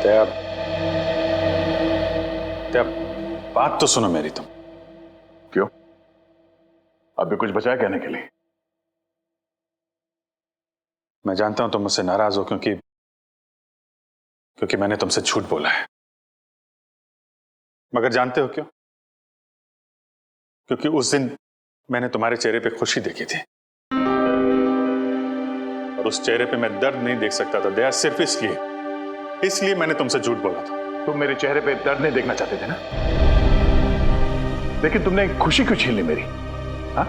अब बात तो सुनो मेरी तुम। क्यों? अभी कुछ बचा है कहने के लिए? मैं जानता हूं तुम मुझसे नाराज हो क्योंकि मैंने तुमसे झूठ बोला है। मगर जानते हो क्यों? क्योंकि उस दिन मैंने तुम्हारे चेहरे पे खुशी देखी थी और उस चेहरे पे मैं दर्द नहीं देख सकता था दया, सिर्फ इसलिए मैंने तुमसे झूठ बोला था। तुम मेरे चेहरे पे दर्द नहीं देखना चाहते थे ना, लेकिन तुमने खुशी क्यों छीन ली मेरी? हाँ?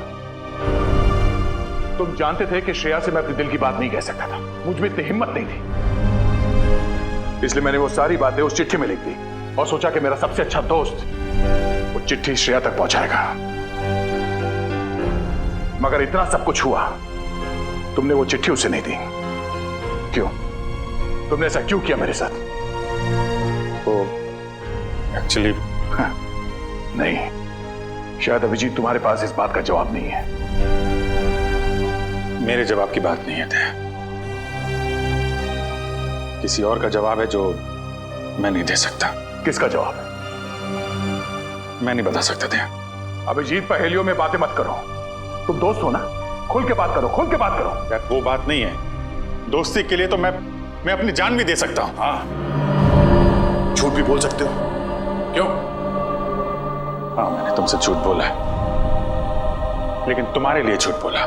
तुम जानते थे कि श्रेया से मैं अपने दिल की बात नहीं कह सकता था, मुझ में इतनी हिम्मत नहीं थी, इसलिए मैंने वो सारी बातें उस चिट्ठी में लिख दी और सोचा कि मेरा सबसे अच्छा दोस्त वो चिट्ठी श्रेया तक पहुंचाएगा। मगर इतना सब कुछ हुआ, तुमने वो चिट्ठी उसे नहीं दी। क्यों? तुमने ऐसा क्यों किया मेरे साथ? वो एक्चुअली नहीं, शायद अभिजीत तुम्हारे पास इस बात का जवाब नहीं है। मेरे जवाब की बात नहीं है दया, किसी और का जवाब है जो मैं नहीं दे सकता। किसका जवाब है? मैं नहीं बता सकता दया। अभिजीत, पहेलियों में बातें मत करो, तुम दोस्त हो ना, खुल के बात करो, खुल के बात करो। यार वो बात नहीं है, दोस्ती के लिए तो मैं अपनी जान भी दे सकता हूं। हाँ, झूठ भी बोल सकते हो। क्यों? हाँ, मैंने तुमसे झूठ बोला है, लेकिन तुम्हारे लिए झूठ बोला,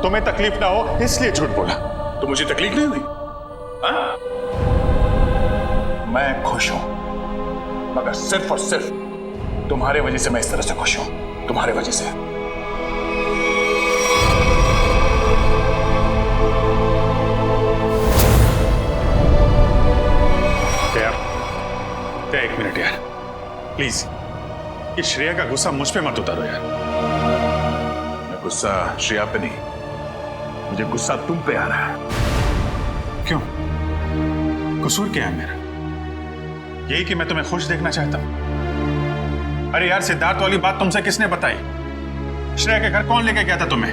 तुम्हें तकलीफ ना हो इसलिए झूठ बोला। तो मुझे तकलीफ नहीं हुई? हाँ? मैं खुश हूं, मगर सिर्फ और सिर्फ तुम्हारे वजह से मैं इस तरह से खुश हूं, तुम्हारे वजह से। एक मिनट यार, प्लीज, ये श्रेया का गुस्सा मुझ पे मत उतारो यार। मैं गुस्सा श्रेया पे नहीं, मुझे गुस्सा तुम पे आ रहा है। क्यों? कसूर क्या है मेरा? यही कि मैं तुम्हें खुश देखना चाहता हूं। अरे यार, सिद्धार्थ वाली बात तुमसे किसने बताई? श्रेया के घर कौन लेके गया था तुम्हें?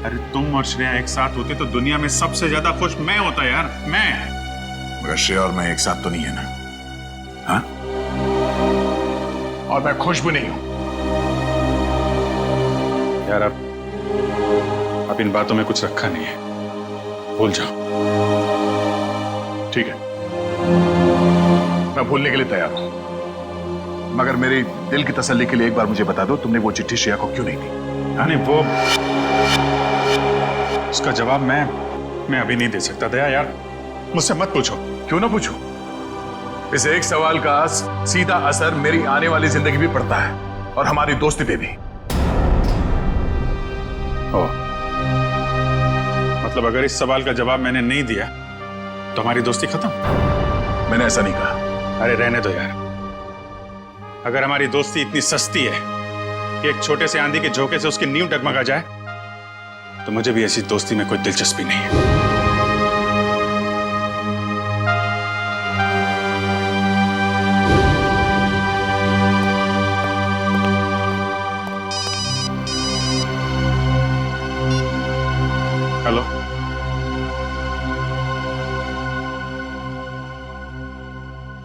अरे तुम और श्रेया एक साथ होते तो दुनिया में सबसे ज्यादा खुश मैं होता यार, मैं। मगर श्रेया और मैं एक साथ तो नहीं है ना? हाँ? और मैं खुश भी नहीं हूं यार। अब इन बातों में कुछ रखा नहीं है, भूल जाओ। ठीक है, मैं भूलने के लिए तैयार हूं, मगर मेरे दिल की तसल्ली के लिए एक बार मुझे बता दो, तुमने वो चिट्ठी श्रेया को क्यों नहीं दी? नहीं, वो उसका जवाब मैं अभी नहीं दे सकता दया यार, मुझसे मत पूछो। क्यों ना पूछूं? इस एक सवाल का सीधा असर मेरी आने वाली जिंदगी भी पड़ता है और हमारी दोस्ती पे भी। मतलब अगर इस सवाल का जवाब मैंने नहीं दिया तो हमारी दोस्ती खत्म? मैंने ऐसा नहीं कहा। अरे रहने दो यार, अगर हमारी दोस्ती इतनी सस्ती है कि एक छोटे से आंधी के झोंके से उसकी नींव डगमगा जाए, तो मुझे भी ऐसी दोस्ती में कोई दिलचस्पी नहीं है। हेलो,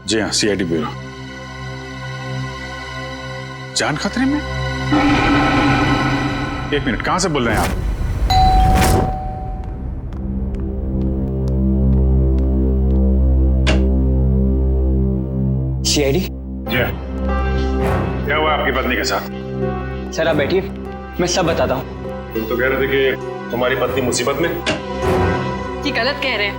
जी हाँ, सीआईडी ब्यूरो। जान खतरे में? एक मिनट, कहां से बोल रहे हैं आप? सीआईडी? जी हाँ। क्या हुआ आपकी पत्नी के साथ? सर आप बैठिए, मैं सब बताता हूँ। तुम तो कह रहे थे कि तुम्हारी पत्नी मुसीबत में। ये गलत कह रहे हैं,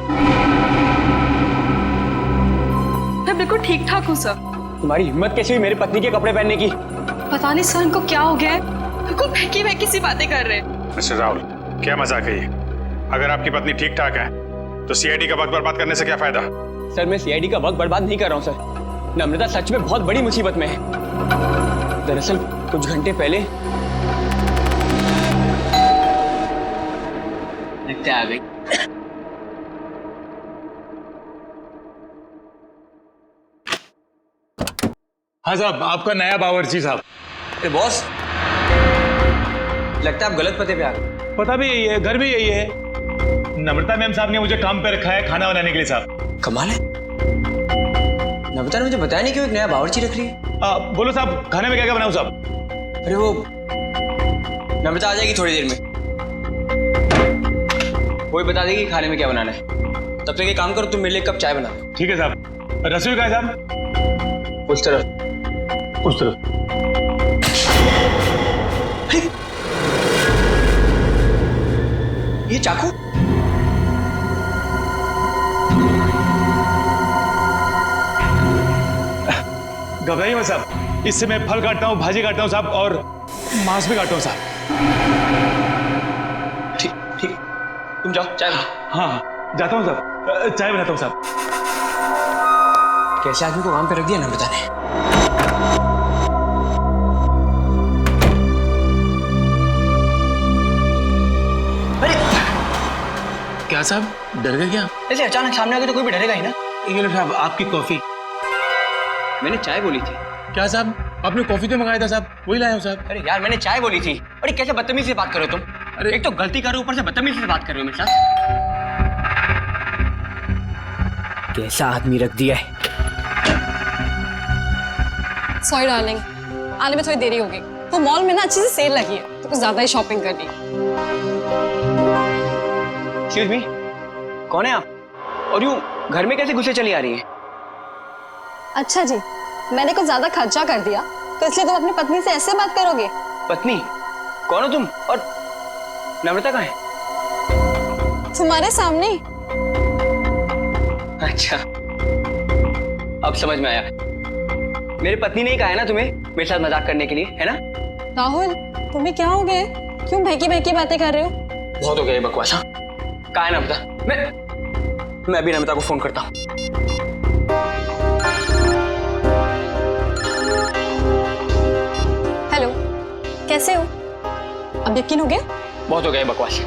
मैं बिल्कुल ठीक ठाक हूँ सर। तुम्हारी हिम्मत कैसे हुई मेरी पत्नी के कपड़े पहनने की? पता नहीं सर इनको क्या हो गया है, बिल्कुल बहकी बहकी सी बातें कर रहे हैं। मिस्टर राहुल, क्या मजाक है ये? अगर आपकी पत्नी ठीक ठाक है तो सीआईडी का वक्त बर्बाद करने से क्या फायदा? सर मैं सीआईडी का वक्त बर्बाद नहीं कर रहा हूँ सर, नम्रता सच में बहुत बड़ी मुसीबत में है। दरअसल कुछ घंटे पहले लगता आ गई। हाँ साहब, आपका नया बावर्ची साहब। अरे बॉस, लगता है आप गलत पते पे आ गए। पता भी यही है, घर भी यही है। नम्रता मैम साहब ने मुझे काम पे रखा है खाना बनाने के लिए साहब। कमाल है, नम्रता ने मुझे बताया नहीं क्यों एक नया बावर्ची रख रही है। बोलो साहब, खाने में क्या क्या बनाऊं साहब? अरे वो नम्रता आ जाएगी थोड़ी देर में, वो ही बता देगी खाने में क्या बनाना है। तब तक एक काम करो, तुम मेरे लिए एक कप चाय बना दो। ठीक है साहब। रसोई कहाँ है साहब? उस तरफ। उस तरफ। अरे ये चाकू? घबराइए मत साहब, इससे मैं फल काटता हूँ, भाजी काटता हूँ साहब, और मांस भी काटता हूँ साहब। ठीक ठीक, तुम जाओ चाय बनाओ। हाँ जाता हूँ साहब, चाय बनाता हूँ साहब। कैसे आदमी को काम पे रख दिया नम्रता ने। अरे क्या साहब, डर गए क्या? ऐसे अचानक सामने आ गए तो कोई भी डरेगा ही ना। ये लो साहब आपकी कॉफी। मैंने चाय बोली थी। क्या साहब, आपने कॉफी तो मंगाया था साहब, वही लाया हूँ साहब। अरे यार मैंने चाय बोली थी। अरे कैसे बदतमीजी से बात करो तुम। अरे एक तो गलती करो, ऊपर से बदतमीजी से बात कर रहे हो मेरे साथ। कैसा आदमी रख दिया है। सॉरी डार्लिंग, आने में थोड़ी देरी होगी। तो मॉल में ना अच्छी सी सेल लगी है तो कुछ ज्यादा ही शॉपिंग कर ली। एक्सक्यूज मी, कौन है आप? और यूं घर में कैसे घुसे चली आ रही है? अच्छा जी, मैंने कुछ ज्यादा खर्चा कर दिया तो इसलिए तुम अपनी पत्नी से ऐसे बात करोगे? पत्नी? कौन हो तुम? और नम्रता कहाँ है? तुम्हारे सामने। अच्छा अब समझ में आया। मेरी पत्नी ने ही कहा है ना तुम्हें मेरे साथ मजाक करने के लिए, है ना? राहुल, तुम्हें क्या हो गया? क्यों बहकी बहकी बातें कर रहे हो? बहुत हो गया ये बकवास। हाँ कहाँ है नम्रता? मैं अभी नम्रता को फोन करता हूँ। हेलो, कैसे हो? अब यकीन हो गया? बहुत हो गया ये बकवास,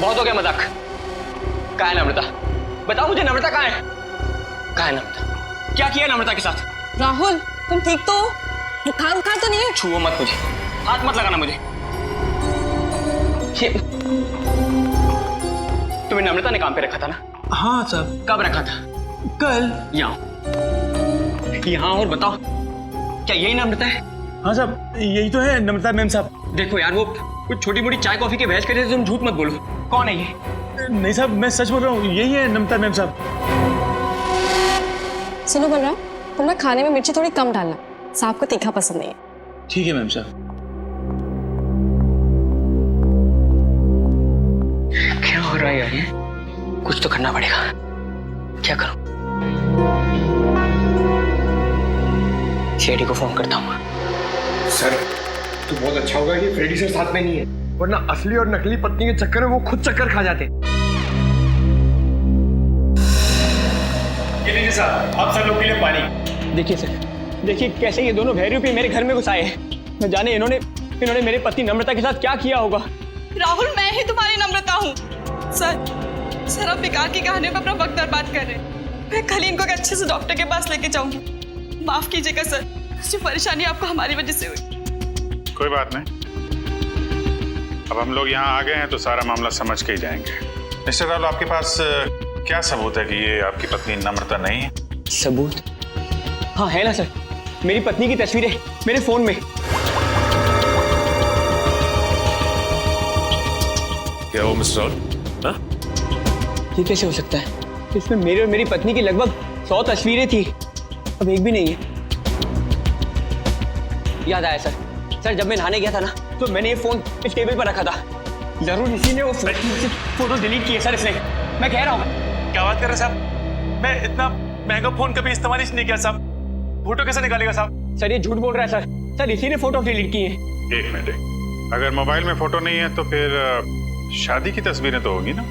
बहुत हो गया मजाक। कहाँ है नम्रता? बताओ मुझे, नम्रता कहाँ है? कहाँ है नम्रता? क्या किया नम्रता के साथ? राहुल, तुम ठीक तो हो? बुखार बुखार तो नहीं है? छुओ मत मुझे, हाथ मत लगाना मुझे। तुम्हें नम्रता ने काम पे रखा था ना? हाँ साहब। कब रखा था? कल। यहाँ और बताओ, क्या यही नम्रता है? हाँ साहब, यही तो है नम्रता मैम साहब। देखो यार, वो कुछ छोटी मोटी चाय कॉफी के बहस करे तुम झूठ मत बोलो। कौन है ये? नहीं साहब, मैं सच बोल रहा हूँ, यही है नम्रता मैम साहब। सुनो बलराम, तुम ना खाने में मिर्ची थोड़ी कम डालना, साहब को तीखा पसंद नहीं है। ठीक है मैम साहब। क्या हो रहा है यार ये? कुछ तो करना पड़ेगा। क्या करूं? शेडी को फोन करता हूँ। सर तो बहुत अच्छा होगा कि फ्रेडी सर साथ में नहीं है, वरना असली और नकली पत्नी के चक्कर में वो खुद चक्कर खा जाते। ये लीजिए साहब, आप सब लोग के लिए पानी। देखिए सर, देखिए कैसे ये दोनों भैरवी मेरे घर में घुस आए हैं। न जाने इन्होंने मेरे पति नम्रता के साथ क्या किया होगा। राहुल, मैं ही तुम्हारी नम्रता हूँ। सर आप बेकार की कहानी में अपना वक्त बर्बाद कर रहे हैं। मैं कल ही इनको अच्छे से डॉक्टर के पास लेके जाऊंगी। माफ कीजिएगा सर, जो परेशानी आपको हमारी वजह से हुई। कोई बात नहीं, अब हम लोग यहाँ आ गए हैं तो सारा मामला समझ के ही जाएंगे। मिस्टर राहुल, आपके पास क्या सबूत है कि ये आपकी पत्नी नम्रता नहीं है? सबूत? हाँ है ना सर, मेरी पत्नी की तस्वीरें मेरे फोन में। क्या हो मिस्टर राहुल? हाँ? ये कैसे हो सकता है? इसमें मेरे और मेरी पत्नी की लगभग 100 तस्वीरें थी, अब एक भी नहीं है। याद आया सर, जब मैं नहाने गया था ना तो मैंने ये फोन इस टेबल पर रखा था। जरूर इसी ने वो फोटो डिलीट की है सर इसने, मैं कह रहा हूँ। क्या बात कर रहे हैं साहब? मैं इतना महंगा फोन कभी इस्तेमाल ही नहीं किया साहब। फोटो कैसे निकालेगा साहब? सर ये झूठ बोल रहा है सर इसी ने फोटो डिलीट की है। एक मिनट, अगर मोबाइल में फोटो नहीं है तो फिर शादी की तस्वीरें तो होगी ना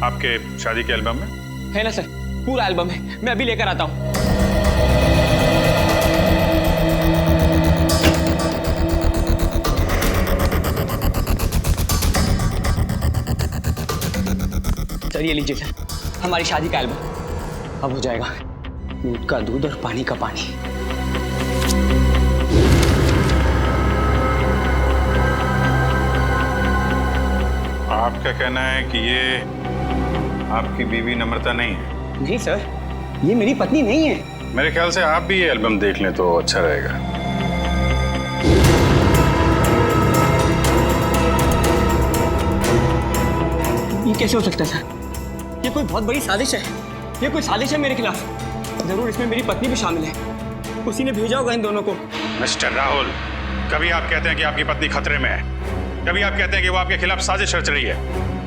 आपके शादी के एल्बम में? है ना सर, पूरा एल्बम है, मैं अभी लेकर आता हूँ। सर ये लीजिए सर, हमारी शादी का एल्बम। अब हो जाएगा दूध का दूध और पानी का पानी। आपका कहना है कि ये आपकी बीवी नम्रता नहीं है? जी सर, ये मेरी पत्नी नहीं है। मेरे ख्याल से आप भी ये एल्बम देख लें तो अच्छा रहेगा। ये कैसे हो सकता है सर? ये कोई बहुत बड़ी साजिश है। ये कोई साजिश है मेरे खिलाफ। जरूर इसमें मेरी पत्नी भी शामिल है। उसी ने भेजा होगा इन दोनों को। मिस्टर राहुल, कभी आप कहते हैं कि आपकी पत्नी खतरे में है, कभी आप कहते हैं कि वो आपके खिलाफ साजिश रच रही है।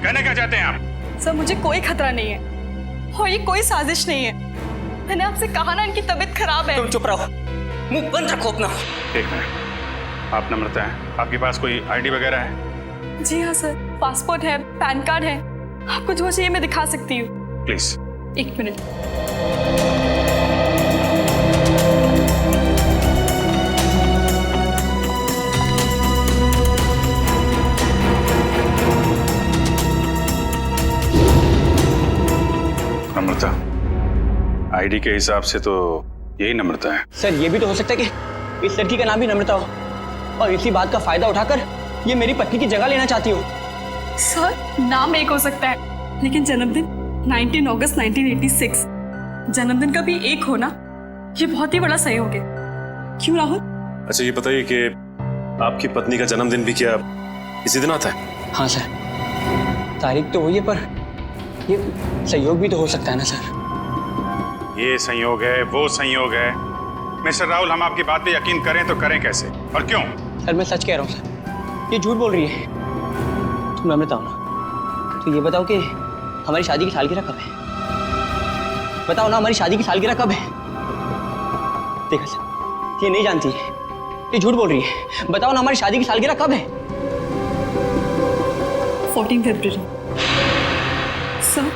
कहना क्या चाहते हैं आप? सर मुझे कोई खतरा नहीं है और ये कोई साजिश नहीं है। मैंने आपसे कहा ना इनकी तबीयत खराब है। तुम चुप रहो, मुंह बंद रखो अपना। एक मिनट, आप नम्रता हैं, आपके पास कोई आईडी वगैरह है? जी हाँ सर, पासपोर्ट है, पैन कार्ड है। आपको जो चाहिए मैं दिखा सकती हूँ। प्लीज। एक मिनट। नम्रता, आईडी के हिसाब से तो यही नम्रता है। सर ये भी तो हो सकता है कि इस लड़की का नाम भी नम्रता हो और इसी बात का फायदा उठाकर ये मेरी पत्नी की जगह लेना चाहती हो। सर नाम एक हो सकता है लेकिन जन्मदिन 19 अगस्त 1986। जन्मदिन का भी एक होना ये बहुत ही बड़ा सहयोग है। क्यों राहुल? अच्छा ये बताइए कि आपकी पत्नी का जन्मदिन भी क्या इसी दिन आता है? हाँ सर, तारीख तो हुई है पर ये सहयोग भी तो हो सकता है ना सर। ये संयोग है, वो संयोग है। मिस्टर राहुल, हम आपकी बात पे यकीन करें तो करें कैसे और क्यों? सर मैं सच कह रहा हूँ सर, ये झूठ बोल रही है। तुम नम्रता हो ना, तो ये बताओ कि हमारी शादी की सालगिरह कब है? बताओ ना, हमारी शादी की सालगिरह कब है? देखा सर, ये नहीं जानती है, ये झूठ बोल रही है। बताओ ना, हमारी शादी की सालगिरह कब है? 14 फरवरी। सर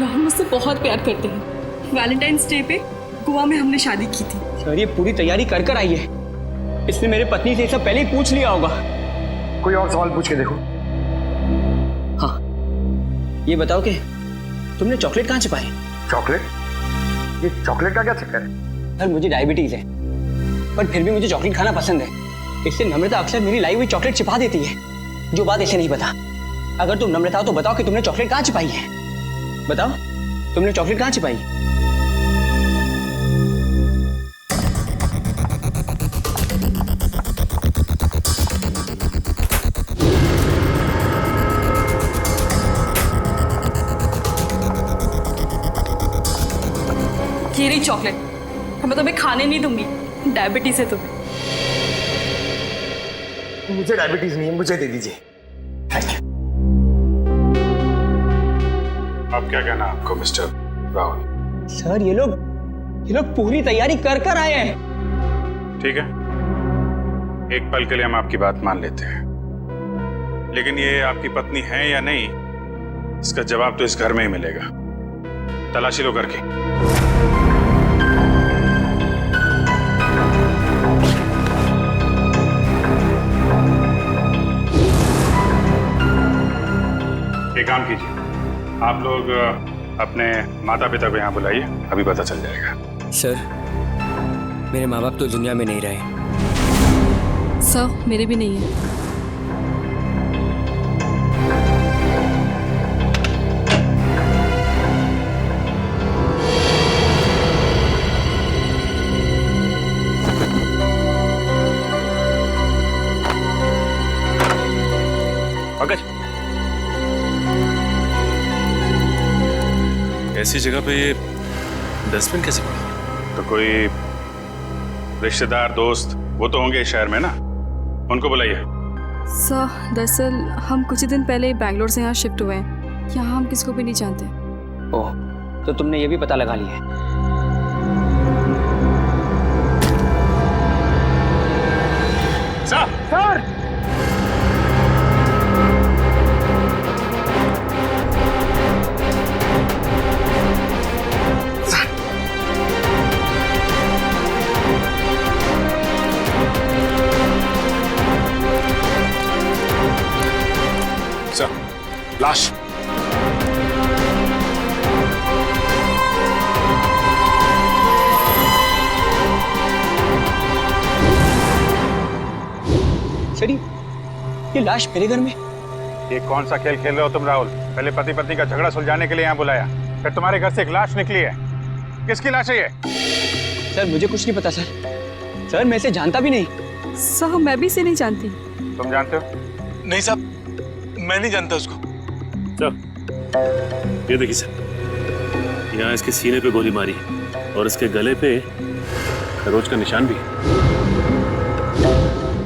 राहुल मुझसे बहुत प्यार करते हैं। वैलेंटाइंस डे पे गोवा में हमने शादी की थी। सर ये पूरी तैयारी कर कर आई है। इसने मेरे पत्नी से ये सब पहले ही पूछ लिया होगा। कोई और सवाल पूछ के देखो। हाँ, ये बताओ कि तुमने चॉकलेट कहाँ छिपाई? चॉकलेट? ये चॉकलेट का क्या चक्कर है? सर मुझे डायबिटीज है पर फिर भी मुझे चॉकलेट खाना पसंद है। इससे नम्रता अक्सर मेरी लाई हुई चॉकलेट छिपा देती है, जो बात इसे नहीं पता। अगर तुम नम्रता हो तो बताओ कि तुमने चॉकलेट कहाँ छिपाई है? बताओ, तुमने चॉकलेट कहाँ छिपाई? ये रही चॉकलेट। मैं तुम्हें खाने नहीं दूंगी, डायबिटीज है तुम्हें। मुझे डायबिटीज नहीं है, मुझे दे दीजिए। अब क्या कहना आपको मिस्टर राहुल? सर ये लोग पूरी तैयारी कर कर आए हैं। ठीक है, एक पल के लिए हम आपकी बात मान लेते हैं, लेकिन ये आपकी पत्नी है या नहीं, इसका जवाब तो इस घर में ही मिलेगा। तलाशी लो घर की। एक काम कीजिए, आप लोग अपने माता पिता को यहाँ बुलाइए, अभी पता चल जाएगा। सर मेरे माँ बाप तो दुनिया में नहीं रहे। सर मेरे भी नहीं है। ऐसी जगह पे ये डस्टबिन कैसे पड़ा? तो कोई रिश्तेदार दोस्त वो तो होंगे इस शहर में ना, उनको बुलाइए। सर दरअसल हम कुछ ही दिन पहले बैंगलोर से यहाँ शिफ्ट हुए हैं। यहाँ हम किसको भी नहीं जानते। ओह, तो तुमने ये भी पता लगा लिया है? सर! लाश। सर ये लाश मेरे घर में? ये कौन सा खेल खेल रहे हो तुम राहुल? पहले पति पत्नी का झगड़ा सुलझाने के लिए यहाँ बुलाया, फिर तुम्हारे घर से एक लाश निकली है। किसकी लाश है ये? सर मुझे कुछ नहीं पता सर मैं इसे जानता भी नहीं। साहब मैं भी इसे नहीं जानती। तुम जानते हो? नहीं साहब, मैं नहीं जानता उसको। ये देखिए सर, यहाँ इसके सीने पे गोली मारी और इसके गले पे खरोच का निशान भी है।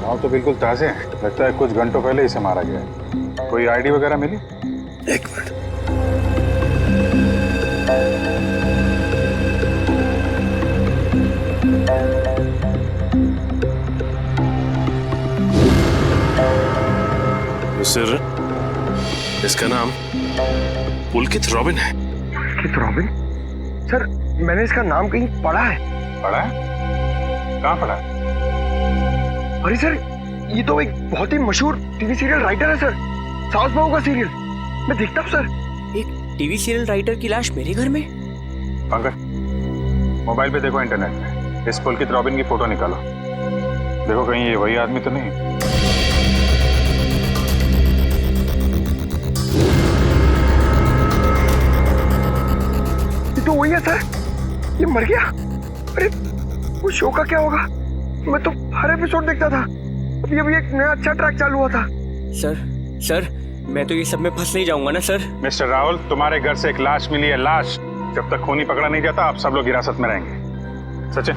हाँ तो बिल्कुल ताजे हैं, लगता है कुछ घंटों पहले इसे मारा गया है। कोई आईडी वगैरह मिली? एक मिनट। सर, इसका नाम पुलकित रॉबिन है। पुलकित रॉबिन? सर मैंने इसका नाम कहीं पढ़ा है। पढ़ा है? कहाँ पढ़ा है? अरे सर ये तो एक बहुत ही मशहूर टीवी सीरियल राइटर है सर, साउथ बहू का सीरियल। मैं देखता हूँ सर। एक टीवी सीरियल राइटर की लाश मेरे घर में? पंकज, मोबाइल पे देखो, इंटरनेट पे इस पुलकित रॉबिन की फोटो निकालो, देखो कहीं ये वही आदमी तो नहीं। ये तो वही है सर, ये मर गया। अरे वो शो का क्या होगा? मैं तो हर एपिसोड देखता था, अभी अभी एक नया अच्छा ट्रैक चालू हुआ था। सर मैं तो ये सब में फंस नहीं जाऊंगा ना सर? मिस्टर राहुल, तुम्हारे घर से एक लाश मिली है। लाश जब तक खूनी पकड़ा नहीं जाता आप सब लोग हिरासत में रहेंगे। सचिन,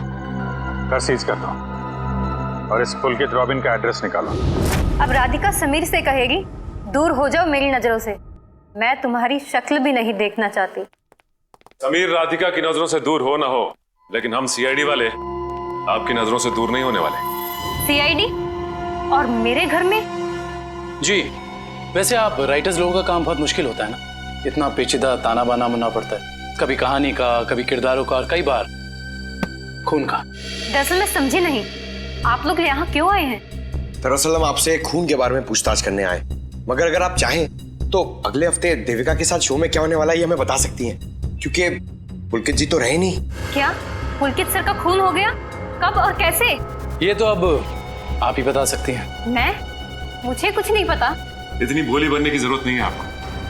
घर सीज कर दो और इस पुलकित रॉबिन का एड्रेस निकालो। अब राधिका समीर से कहेगी दूर हो जाओ मेरी नजरों से, मैं तुम्हारी शक्ल भी नहीं देखना चाहती। समीर राधिका की नजरों से दूर हो ना हो, लेकिन हम सीआईडी वाले आपकी नजरों से दूर नहीं होने वाले। सीआईडी? और मेरे घर में? जी, वैसे आप राइटर्स लोगों का काम बहुत मुश्किल होता है ना, इतना पेचीदा ताना बाना बनना पड़ता है, कभी कहानी का, कभी किरदारों का और कई बार खून का। दरअसल मैं समझी नहीं, आप लोग यहाँ क्यों आए हैं? दरअसल हम आपसे खून के बारे में पूछताछ करने आए, मगर अगर आप चाहें तो अगले हफ्ते देविका के साथ शो में क्या होने वाला है ये हमें बता सकती हैं, क्योंकि पुलकित जी तो रहे नहीं। क्या पुलकित सर का खून हो गया? कब और कैसे? ये तो अब आप ही बता सकती हैं। मुझे कुछ नहीं पता। इतनी भोली बनने की जरूरत नहीं है आपको।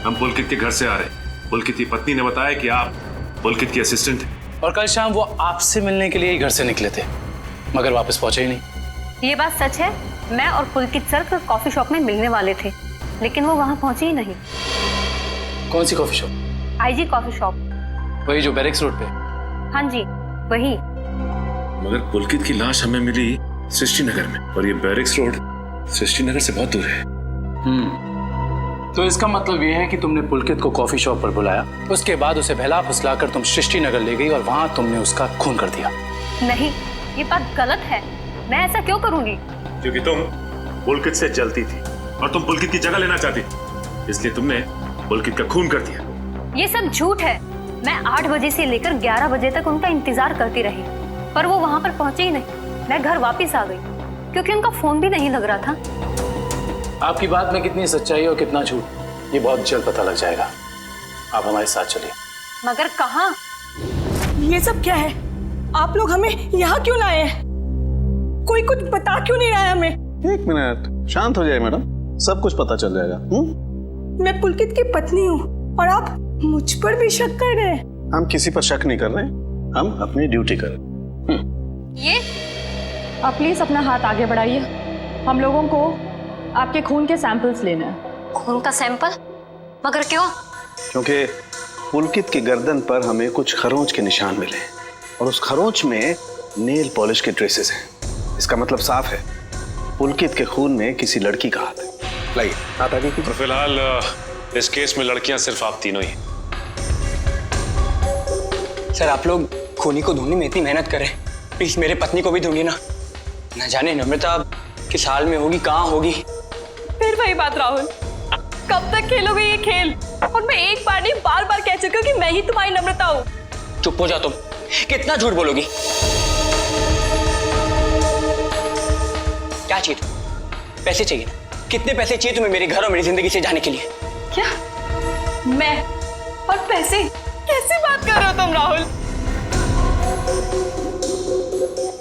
हम पुलकित के घर से आ रहे। पुलकित की पत्नी ने बताया कि आप पुलकित की असिस्टेंट हैं। और कल शाम वो आपसे मिलने के लिए ही घर से निकले थे, मगर वापस पहुंचे ही नहीं। ये बात सच है, मैं और पुलकित सर कॉफी शॉप में मिलने वाले थे, लेकिन वो वहाँ पहुंचे ही नहीं। कौन सी coffee shop? IG coffee shop. वही जो बैरिक्स रोड पे? हाँ जी वही। मगर पुलकित की लाश हमें मिली सृष्टि नगर में, और ये बैरिक्स रोड सृष्टि नगर से बहुत दूर है। तो इसका मतलब ये है कि तुमने पुलकित को कॉफी शॉप पर बुलाया, उसके बाद उसे बहला फुसलाकर तुम सृष्टि नगर ले गई और वहां तुमने उसका खून कर दिया। नहीं, ये बात गलत है। मैं ऐसा क्यों करूंगी? क्योंकि तुम पुलकित से जलती थी और तुम पुलकित की जगह लेना चाहती थी, इसलिए तुमने पुलकित का खून कर दिया। ये सब झूठ है। मैं 8 बजे से लेकर 11 बजे तक उनका इंतजार करती रही, पर वो वहां पर पहुंचे ही नहीं। मैं घर वापस आ गई क्योंकि उनका फोन भी नहीं लग रहा था। आपकी बात में कितनी सच्चाई और कितना झूठ, ये बहुत जल्द पता लग जाएगा। आप हमारे साथ चलिए। मगर कहाँ? ये सब क्या है? आप लोग हमें यहाँ क्यों लाए हैं? कोई कुछ बता क्यों नहीं रहा है हमें? एक मिनट, शांत हो जाए मैडम, सब कुछ पता चल जाएगा। मैं पुलकित की पत्नी हूँ और आप मुझ पर भी शक कर रहे हैं? हम किसी पर शक नहीं कर रहे, हम अपनी ड्यूटी कर रहे। ये आप प्लीज अपना हाथ आगे बढ़ाइए, हम लोगों को आपके खून के सैंपल्स लेना है। खून का सैंपल? मगर क्यों? क्योंकि पुलकित की गर्दन पर हमें कुछ खरोंच के निशान मिले और उस खरोंच में नेल पॉलिश के ट्रेसेस हैं। इसका मतलब साफ है, पुलकित के खून में किसी लड़की का हाथ है। लाइए हाथ आगे कीजिए। फिलहाल इस केस में लड़कियां सिर्फ आप तीनों ही। सर आप लोग खूनी को ढूंढने में इतनी मेहनत करें, प्लीज मेरे पत्नी को भी ढूंढिए ना। न जाने नम्रता किस हाल में होगी, कहाँ होगी। फिर वही बात राहुल, कब तक खेलोगे ये खेल? और मैं एक बार नहीं बार बार कह चुकी हूँ कि मैं ही तुम्हारी नम्रता हूँ। चुप हो जाओ तुम, कितना झूठ बोलोगी? क्या चाहिए तुम्हें? पैसे चाहिए ना? कितने पैसे चाहिए तुम्हें मेरे घर और मेरी जिंदगी से जाने के लिए? क्या? मैं और पैसे? कैसी बात कर रहे हो तुम राहुल?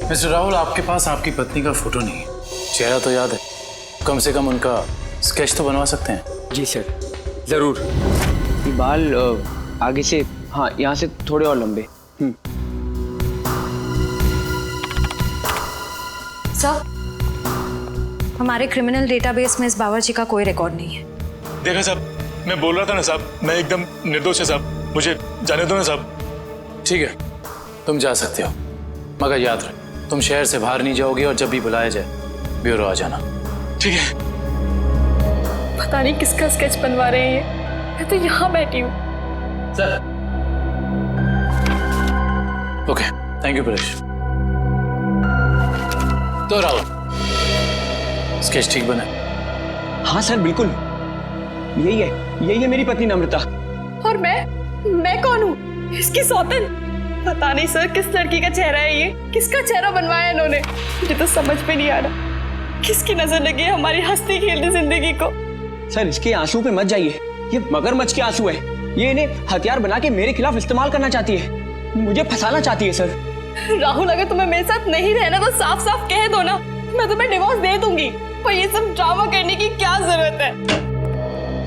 मिस्टर राहुल, आपके पास आपकी पत्नी का फोटो नहीं है, चेहरा तो याद है, कम से कम उनका स्केच तो बनवा सकते हैं। जी सर, जरूर। ये बाल आगे से, हाँ यहाँ से थोड़े और लंबे। सर, हमारे क्रिमिनल डेटाबेस में इस बावर्ची का कोई रिकॉर्ड नहीं है। देखा साहब, मैं बोल रहा था ना साहब, मैं एकदम निर्दोष है साहब, मुझे जाने दो ना साहब। ठीक है, तुम जा सकते हो, मगर याद रख तुम शहर से बाहर नहीं जाओगे और जब भी बुलाया जाए ब्यूरो आ जाना। ठीक है। पता नहीं किसका स्केच बनवा रहे हैं, मैं तो यहाँ बैठी हूँ। Sir. Okay, thank you Paresh. तो राहुल, स्केच ठीक बना? हाँ सर, बिल्कुल यही है मेरी पत्नी नम्रता। और मैं कौन हूँ? इसकी सौतन? पता नहीं सर किस लड़की का चेहरा है ये, किसका चेहरा बनवाया इन्होंने, मुझे तो समझ में नहीं आ रहा। किसकी नजर लगी है हमारी हंसती खेलती जिंदगी को। सर इसके आंसू पे मत जाइए, ये मगरमच्छ के आंसू है। ये इन्हें हथियार बना के मेरे खिलाफ इस्तेमाल करना चाहती है, मुझे फंसाना चाहती है सर। राहुल, अगर तुम्हें मेरे साथ नहीं रहना तो साफ साफ कह दो ना, मैं तुम्हें डिवोर्स दे दूंगी। पर ये सब ड्रामा करने की क्या जरूरत है?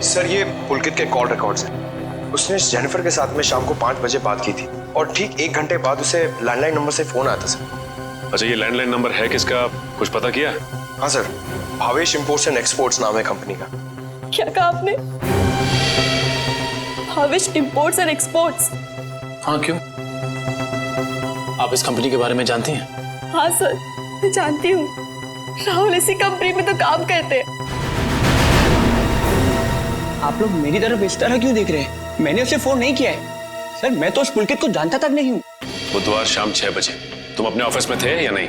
सर ये पुलकित के कॉल रिकॉर्ड्स हैं। उसने जेनिफर के साथ में शाम को 5 बजे बात की थी और ठीक 1 घंटे बाद उसे लैंडलाइन नंबर से फोन आया था सर। अच्छा, ये लैंडलाइन नंबर है किसका, कुछ पता किया? हाँ sir, Bhavesh imports and exports नाम है कंपनी का। क्या कहा आपने? Bhavesh imports and exports? हाँ, क्यों? आप इस कंपनी के बारे में जानती हैं? हाँ सर, मैं जानती हूँ। राहुल इसी कंपनी में तो काम करते हैं। आप लोग मेरी तरफ इस तरह क्यों देख रहे हैं? मैंने उसे फोन नहीं किया है सर, मैं तो उस पुलकित को जानता तक नहीं हूँ। बुधवार शाम 6 बजे तुम अपने ऑफिस में थे या नहीं?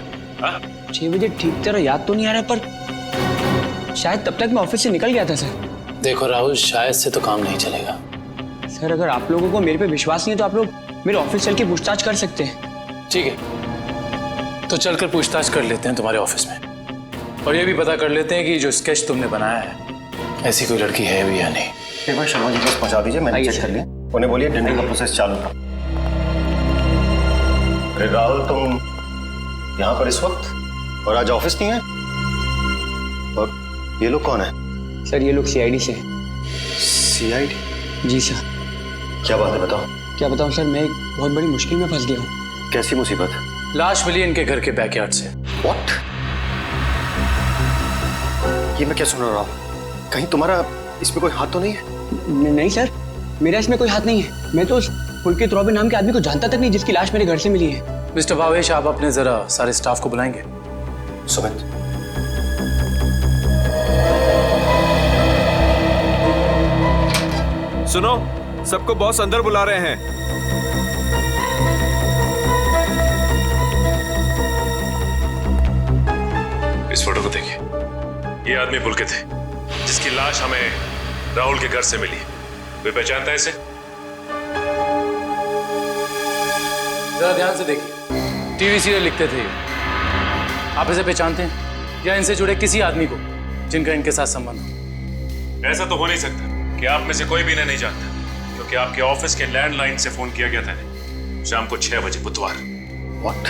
6 बजे ठीक तरह याद तो नहीं आ रहा, पर शायद तब तक मैं ऑफिस से निकल गया था सर। देखो राहुल, शायद से तो काम नहीं चलेगा। सर अगर आप लोगों को मेरे पे विश्वास नहीं है तो आप लोग मेरे ऑफिस चल के पूछताछ कर सकते हैं। ठीक है, तो चलकर पूछताछ कर लेते हैं तुम्हारे ऑफिस में, और ये भी पता कर लेते हैं कि जो स्केच तुमने बनाया है ऐसी कोई लड़की है भी या नहीं। एक बार शर्मा जी के पास पहुंचा दीजिए, मैंने चेक कर लिया। उन्हें बोलिए टेंडरिंग का प्रोसेस चालू था। अरे राहुल, तुम यहाँ पर इस वक्त और आज ऑफिस नहीं है? और ये लोग कौन है? सर ये लोग सीआईडी से। सीआईडी? जी सर। क्या बात है, बताओ। क्या बताऊं सर, मैं एक बहुत बड़ी मुश्किल में फंस गया हूँ। कैसी मुसीबत? लाश मिली इनके घर के बैकयार्ड से। व्हाट? ये मैं क्या सुन रहा हूँ? कहीं तुम्हारा इसमें कोई हाथ तो नहीं है? नहीं सर, मेरा इसमें कोई हाथ नहीं है। मैं तो उस पुलकित रॉबिन नाम के आदमी को जानता तक नहीं जिसकी लाश मेरे घर से मिली है। मिस्टर भावेश, आप अपने जरा सारे स्टाफ को बुलाएंगे। सुमित, सुनो, सबको बॉस अंदर बुला रहे हैं। इस फोटो को देखिए, ये आदमी पुलकित है जिसकी लाश हमें राहुल के घर से मिली। वे पहचानता है इसे? जरा ध्यान से देखिए, टीवी सीरियल लिखते थे ये। आप इसे पहचानते हैं या इनसे जुड़े किसी आदमी को जिनका इनके साथ संबंध हो? ऐसा तो हो नहीं सकता कि आप में से कोई भी इन्हें नहीं जानता, क्योंकि आपके ऑफिस के लैंडलाइन से फोन किया गया था शाम को 6 बजे बुधवार। व्हाट?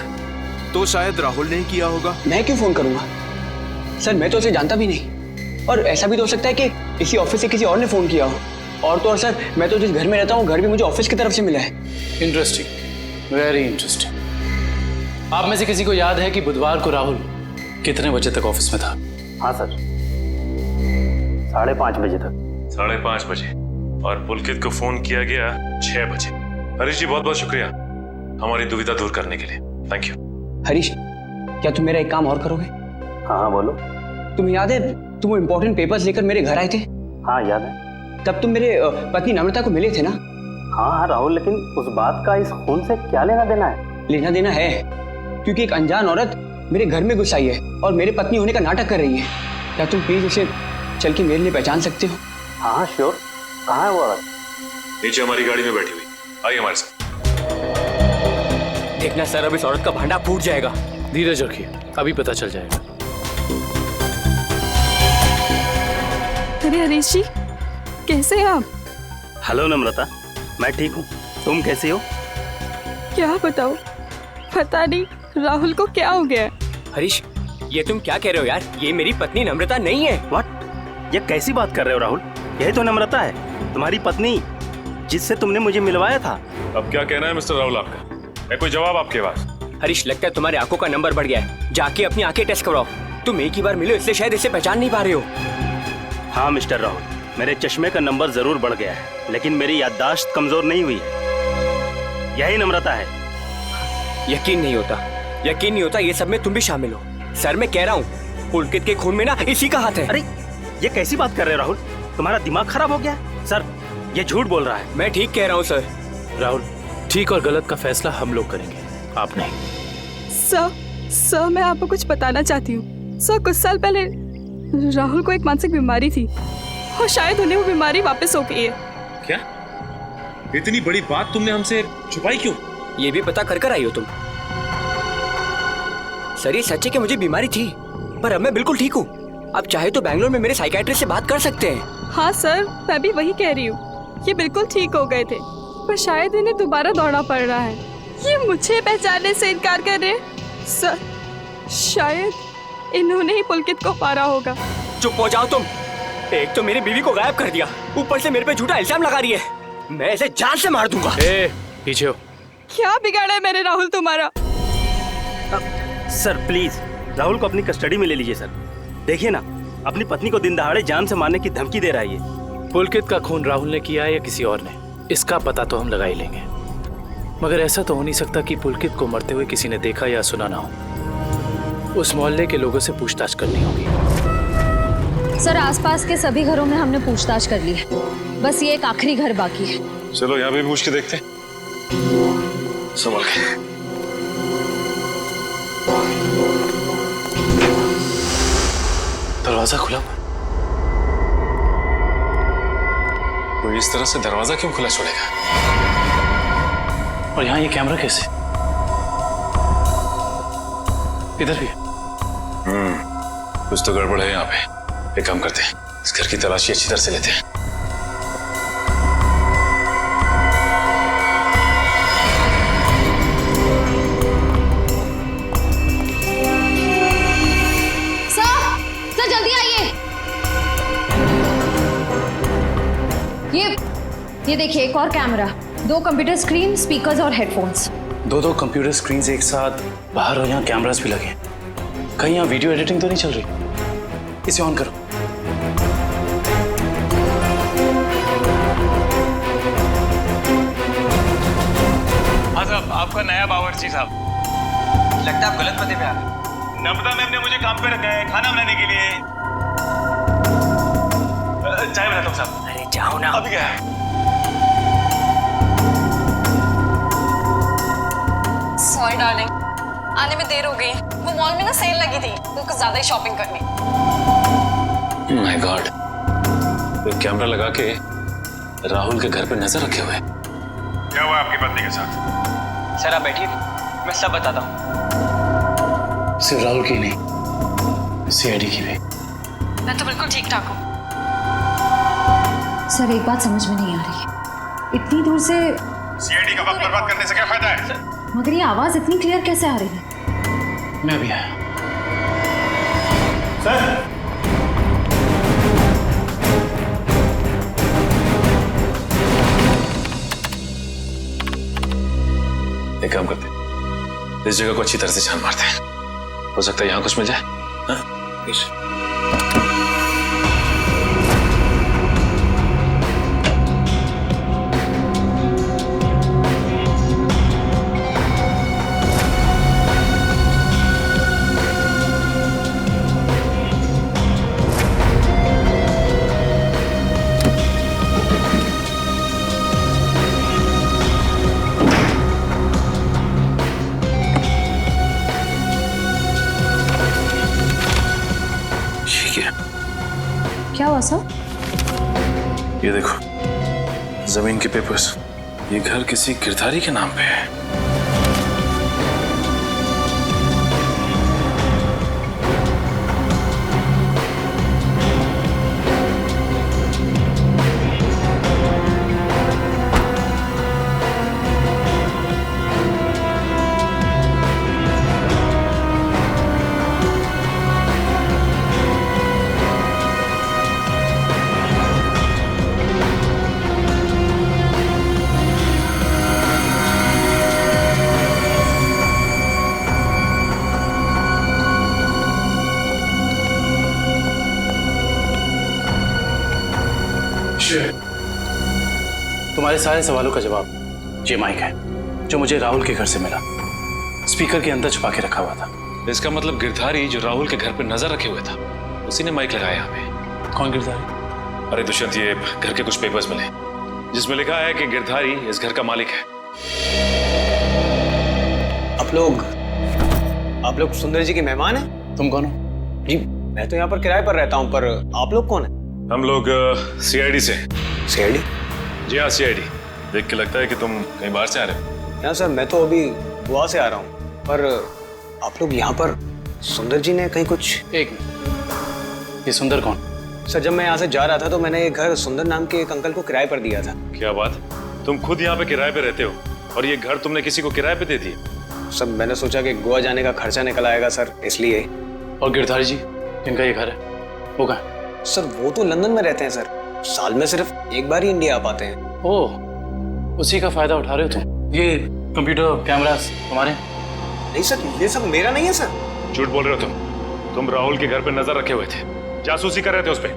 तो शायद राहुल ने किया होगा। मैं क्यों फोन करूंगा सर, मैं तो उसे जानता भी नहीं। और ऐसा भी तो हो सकता है कि इसी ऑफिस से किसी और ने फोन किया हो। और तो और सर, मैं तो जिस घर में रहता हूँ घर भी मुझे ऑफिस की तरफ से मिला है। Interesting, very interesting. आप में से किसी को याद है कि बुधवार को राहुल कितने बजे तक ऑफिस में था? हाँ सर, 5:30 बजे तक। 5:30 बजे, और पुलकित को फोन किया गया 6 बजे। हरीश जी, बहुत बहुत शुक्रिया हमारी दुविधा दूर करने के लिए। Thank you. हरीश, क्या तुम मेरा एक काम और करोगे? हाँ बोलो। तुम्हें याद है तुम वो इम्पोर्टेंट पेपर्स लेकर मेरे घर आए थे? हाँ याद है। तब तुम मेरे पत्नी नम्रता को मिले थे ना? हाँ राहुल, लेकिन उस बात का इस खून से क्या लेना देना है? लेना देना है, क्योंकि एक अनजान औरत मेरे घर में घुस आई है और मेरे पत्नी होने का नाटक कर रही है। क्या तुम प्लीज उसे चल के मेरे लिए पहचान सकते हो? हाँ श्योर। कहाँ है वो औरत? नीचे हमारी गाड़ी में बैठी हुई, आइए हमारे साथ। देखना सर, अब इस औरत का भांडा फूट जाएगा। धीरज रखिए, अभी पता चल जाएगा। अरे हरीश जी, कैसे हैं आप? हेलो नम्रता, मैं ठीक हूँ, तुम कैसी हो? क्या बताऊं, पता नहीं राहुल को क्या हो गया। हरीश, ये तुम क्या कह रहे हो यार? ये मेरी पत्नी नम्रता नहीं है। व्हाट? ये कैसी बात कर रहे हो राहुल? यही तो नम्रता है, तुम्हारी पत्नी, जिससे तुमने मुझे मिलवाया था। अब क्या कहना है मिस्टर राहुल आपका? है कोई जवाब आपके पास? हरीश, लगता है तुम्हारे आंखों का नंबर बढ़ गया है। जाके अपनी आंखें टेस्ट करवाओ। तुम एक ही बार मिलो इसलिए शायद इसे पहचान नहीं पा रहे हो। हाँ मिस्टर राहुल, मेरे चश्मे का नंबर जरूर बढ़ गया है, लेकिन मेरी याददाश्त कमजोर नहीं हुई है। यही नम्रता है। यकीन नहीं होता ये सब में तुम भी शामिल हो। सर मैं कह रहा हूँ पुलकित के खून में ना इसी का हाथ है। अरे ये कैसी बात कर रहे हो राहुल, तुम्हारा दिमाग खराब हो गया? सर ये झूठ बोल रहा है। मैं ठीक कह रहा हूँ सर। राहुल, ठीक और गलत का फैसला हम लोग करेंगे, आप नहीं। सर मैं आपको कुछ बताना चाहती हूँ। सर कुछ साल पहले राहुल को एक मानसिक बीमारी थी और शायद उन्हें वो बीमारी वापस हो गई है। क्या? इतनी बड़ी बात तुमने हमसे छुपाई क्यों? ये भी पता कर आई हो तुम? सर ये सच है कि मुझे बीमारी थी, पर अब मैं बिल्कुल ठीक हूँ। अब चाहे तो बैंगलोर में मेरे साइकियाट्रिस्ट से बात कर सकते हैं। हाँ सर, मैं भी वही कह रही हूँ। ये बिल्कुल ठीक हो गए थे, पर शायद इन्हें दोबारा दौड़ना पड़ रहा है। ये मुझे पहचानने से इनकार कर रहे हैं। सर शायद इन्होंने ही पुलकित को मारा होगा। चुप हो जाओ तुम। एक तो मेरी बीवी को गायब कर दिया, ऊपर से मेरे पे झूठा इल्जाम लगा रही है। मैं इसे जान से मार दूंगा। पीछे हो। क्या बिगाड़ा है मैंने राहुल तुम्हारा? सर प्लीज राहुल को अपनी कस्टडी में ले लीजिए सर। देखिए ना, अपनी पत्नी को दिन दहाड़े जान से मारने की धमकी दे रहा है ये। पुलकित का खून राहुल ने किया है या किसी और ने, इसका पता तो हम लगा ही लेंगे। मगर ऐसा तो हो नहीं सकता कि पुलकित को मरते हुए किसी ने देखा या सुना ना हो। उस मोहल्ले के लोगों से पूछताछ करनी होगी। सर आसपास के सभी घरों में हमने पूछताछ कर ली है, बस ये एक आखिरी घर बाकी है। चलो यहाँ भी पूछ के देखते हैं। संभल के। दरवाजा खुला। कोई इस तरह से दरवाजा क्यों खुला छोड़ेगा? और यहाँ ये कैमरा कैसे? इधर भी। कुछ तो गड़बड़ है यहाँ पे। एक काम करते हैं, इस घर की तलाशी अच्छी तरह से लेते हैं। सर जल्दी आइए। ये देखिए एक और कैमरा, 2 कंप्यूटर स्क्रीन, स्पीकर्स और हेडफोन्स। दो कंप्यूटर स्क्रीन एक साथ बाहर और यहाँ कैमरास भी लगे। कहीं यहाँ वीडियो एडिटिंग तो नहीं चल रही? इसे ऑन करो। हाँ साहब, आपका नया बावर्ची साहब। लगता है आप गलत पते पे आ गए। नम्रता मैम ने मुझे काम पे रखा है खाना बनाने के लिए। चाय बनाता हूँ साहब। अरे जाओ ना। अभी क्या है? सॉरी डार्लिंग, आने में देर हो गई। वो मॉल में ना सेल लगी थी, तो कुछ ज्यादा ही शॉपिंग करनी। माय गॉड, कोई कैमरा लगा के राहुल के घर पे नजर रखे हुए। क्या हुआ आपकी पत्नी के साथ? सर आप बैठिए, मैं सब बताता हूँ। सिर्फ राहुल की नहीं, सीआईडी की भी। मैं तो बिल्कुल ठीक ठाक हूँ। सर एक बात समझ में नहीं आ रही है, इतनी दूर से सीआईडी का वक्त बर्बाद करने से क्या फायदा है? मगर ये आवाज इतनी क्लियर कैसे आ रही है? मैं भी आया। सर एक काम करते हैं, इस जगह को अच्छी तरह से छान मारते हैं। हो सकता है यहाँ कुछ मिल जाए। हाँ? क्या हुआ सर? ये देखो, जमीन के पेपर्स। ये घर किसी गिरधारी के नाम पे है। तुम्हारे सारे सवालों का जवाब ये माइक है जो मुझे राहुल के घर से मिला। स्पीकर के अंदर छुपा के रखा हुआ था। इसका मतलब गिरधारी जो राहुल के घर पर नजर रखे हुए था उसी ने माइक लगाया यहाँ पे। कौन गिरधारी? अरे दुष्यंत, ये घर के कुछ पेपर्स मिले जिसमें लिखा है कि गिरधारी इस घर का मालिक है। आप लोग सुंदर जी के मेहमान हैं? तुम कौन हो? जी मैं तो यहाँ पर किराए पर रहता हूँ, पर आप लोग कौन हैं? हम लोग सीआईडी से। सीआईडी? जी हाँ, सीआईडी। देख के लगता है कि तुम कहीं बाहर से आ रहे हो। यहाँ सर मैं तो अभी गोवा से आ रहा हूँ, पर आप लोग यहाँ पर सुंदर जी ने कहीं कुछ। एक मिनट, ये सुंदर कौन? सर जब मैं यहाँ से जा रहा था तो मैंने ये घर सुंदर नाम के एक अंकल को किराए पर दिया था। क्या बात, तुम खुद यहाँ पे किराए पे रहते हो और ये घर तुमने किसी को किराए पे दे दिया? सब मैंने सोचा कि गोवा जाने का खर्चा निकल आएगा सर, इसलिए। और गिरधारी जी जिनका ये घर है वो कहाँ है? सर वो तो लंदन में रहते हैं सर, साल में सिर्फ एक बार ही इंडिया आ पाते हैं। ओह, उसी का फायदा उठा रहे हो तुम? ये कंप्यूटर कैमरास तुम्हारे? नहीं सर, ये सब मेरा नहीं है सर। झूठ बोल रहे हो तुम राहुल के घर पे नजर रखे हुए थे, जासूसी कर रहे थे उस पे।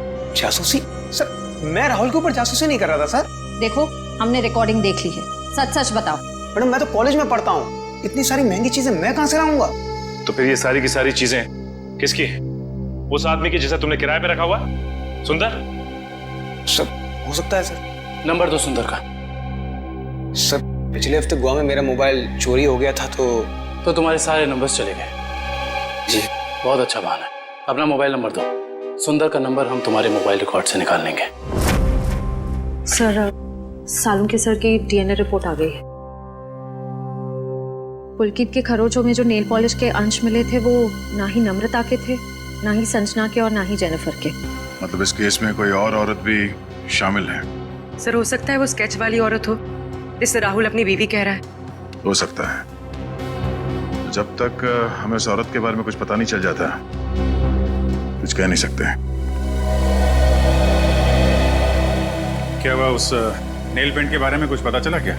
जासूसी? सर मैं राहुल के ऊपर जासूसी नहीं कर रहा था सर। देखो हमने रिकॉर्डिंग देख ली है, सच सच बताओ। मैडम मैं तो कॉलेज में पढ़ता हूँ, इतनी सारी महंगी चीजें मैं कहाँ से लाऊंगा? तो फिर ये सारी की सारी चीजें किसकी है? उस आदमी की जिसे तुमने किराए पे रखा हुआ, सुंदर? सर हो सकता है सर। नंबर दो सुंदर का। सर पिछले हफ्ते गोवा में मेरा मोबाइल चोरी हो गया था तो तुम्हारे सारे नंबर्स चले गए। जी बहुत अच्छा बहाना है। अपना मोबाइल नंबर दो। सुंदर का नंबर हम तुम्हारे मोबाइल रिकॉर्ड से निकाल लेंगे। सर सालुंके सर की डीएनए रिपोर्ट आ गई है। पुलकित के खरोचों में जो नेल पॉलिश के अंश मिले थे वो ना ही नम्रता के थे, ना ही संजना के और ना ही जेनिफर के। मतलब इस केस में कोई और औरत भी शामिल है? सर हो सकता है वो स्केच वाली औरत हो जिससे राहुल अपनी बीवी कह रहा है। हो सकता है। जब तक हमें उस औरत के बारे में कुछ पता नहीं चल जाता कुछ कह नहीं सकते। क्या हुआ, उस नेल पेंट के बारे में कुछ पता चला क्या?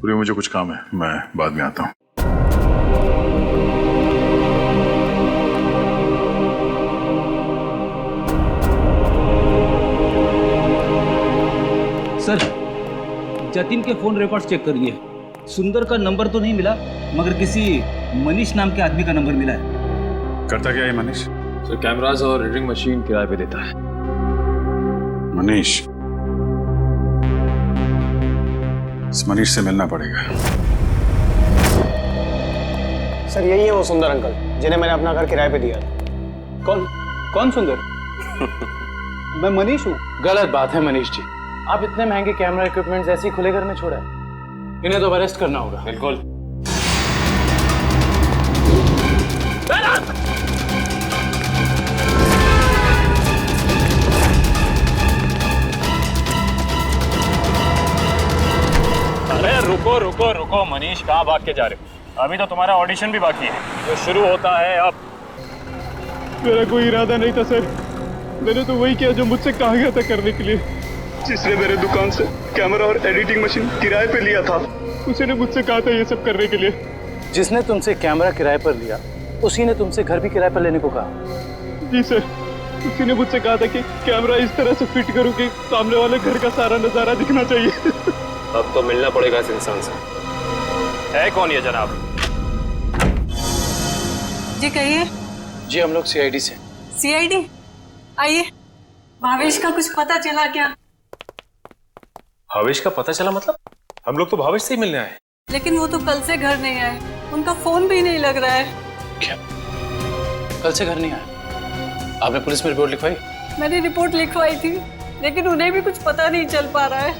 पूरी मुझे कुछ काम है, मैं बाद में आता हूँ। सर जतिन के फोन रिकॉर्ड्स चेक करिए। सुंदर का नंबर तो नहीं मिला, मगर किसी मनीष नाम के आदमी का नंबर मिला है। करता क्या है मनीष? सर कैमरास और रीडिंग मशीन किराए पे देता है। मनीष? इस मनीष से मिलना पड़ेगा। सर यही है वो सुंदर अंकल जिन्हें मैंने अपना घर किराए पे दिया था। कौन सुंदर? मैं मनीष हूँ। गलत बात है मनीष जी, आप इतने महंगे कैमरा इक्विपमेंट्स ऐसे ही खुले घर में छोड़ा है। इन्हें तो अरेस्ट करना होगा। बिल्कुल। अरे रुको रुको रुको मनीष, कहाँ भाग के जा रहे हो? अभी तो तुम्हारा ऑडिशन भी बाकी है जो शुरू होता है अब। मेरा कोई इरादा नहीं था सर, मैंने तो वही किया जो मुझसे कहा गया था करने के लिए। जिसने मेरे दुकान से कैमरा और एडिटिंग मशीन किराए पे लिया था उसी ने मुझसे कहा था ये सब करने के लिए। जिसने तुमसे कैमरा किराए पर लिया उसी ने तुमसे घर भी किराए पर लेने को कहा? जी सर, उसी ने मुझसे कहा था कि कैमरा इस तरह से फिट करूँ कि सामने वाले घर का सारा नजारा दिखना चाहिए। अब तो मिलना पड़ेगा इस इंसान से। है कौन ये जनाब? जी कहिए। जी हम लोग सीआईडी से। सीआईडी? आइए। भावेश का कुछ पता चला क्या? भावेश का पता चला? मतलब हम लोग तो भावेश से ही मिलने आए। लेकिन वो तो कल से घर नहीं आए, उनका फोन भी नहीं लग रहा है। क्या कल से घर नहीं आए? आपने पुलिस में रिपोर्ट लिखवाई? मैंने रिपोर्ट लिखवाई थी लेकिन उन्हें भी कुछ पता नहीं चल पा रहा है।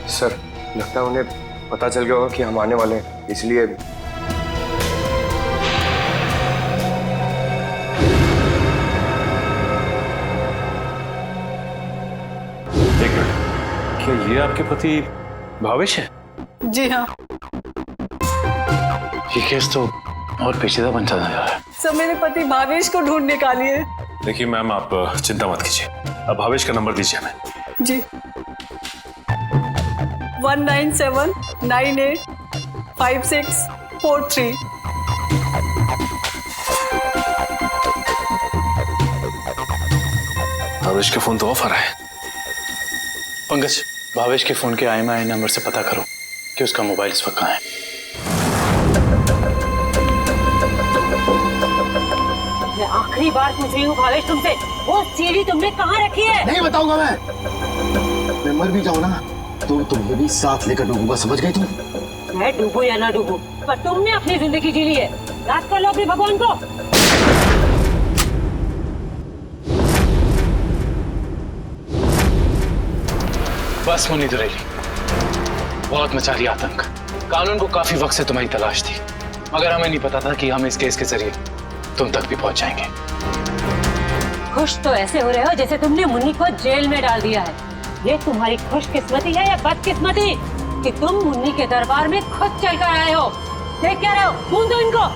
सर लगता है उन्हें पता चल गया होगा कि हम आने वाले हैं, इसलिए। एक मिनट, क्या ये आपके पति भावेश है? जी हाँ। ये केस तो और पेचीदा बनता जा रहा है। सब मेरे पति भावेश को ढूंढ निकालिए। देखिए मैम, आप चिंता मत कीजिए, अब भावेश का नंबर दीजिए हमें। जी 197985643। भावेश के फोन तो ऑफ आ रहा है। पंकज, भावेश के फोन के IMEI नंबर से पता करो कि उसका मोबाइल इस वक्त कहाँ है। मैं आखिरी बार पूछ रही हूँ भावेश तुमसे, वो सीढ़ी तुमने कहाँ रखी है? नहीं बताऊंगा मैं मर भी जाऊँ ना तो तुम्हें भी साथ लेकर डूबूंगा, समझ गई तुम? मैं डूबू या ना डूबू, पर तुमने अपनी जिंदगी जी ली है, याद कर लो अपने भगवान को। बस मुन्नी दुरेली, बहुत मचा रही आतंक। कानून को काफी वक्त से तुम्हारी तलाश थी, मगर हमें नहीं पता था कि हम इस केस के जरिए तुम तक भी पहुंच जाएंगे। खुश तो ऐसे हो रहे हो जैसे तुमने मुन्नी को जेल में डाल दिया है। ये तुम्हारी खुशकिस्मती है या बदकिस्मती कि तुम मुन्नी के दरबार में खुद चलकर आए हो? देख क्या रहे हो, ढूंढ दो इनको।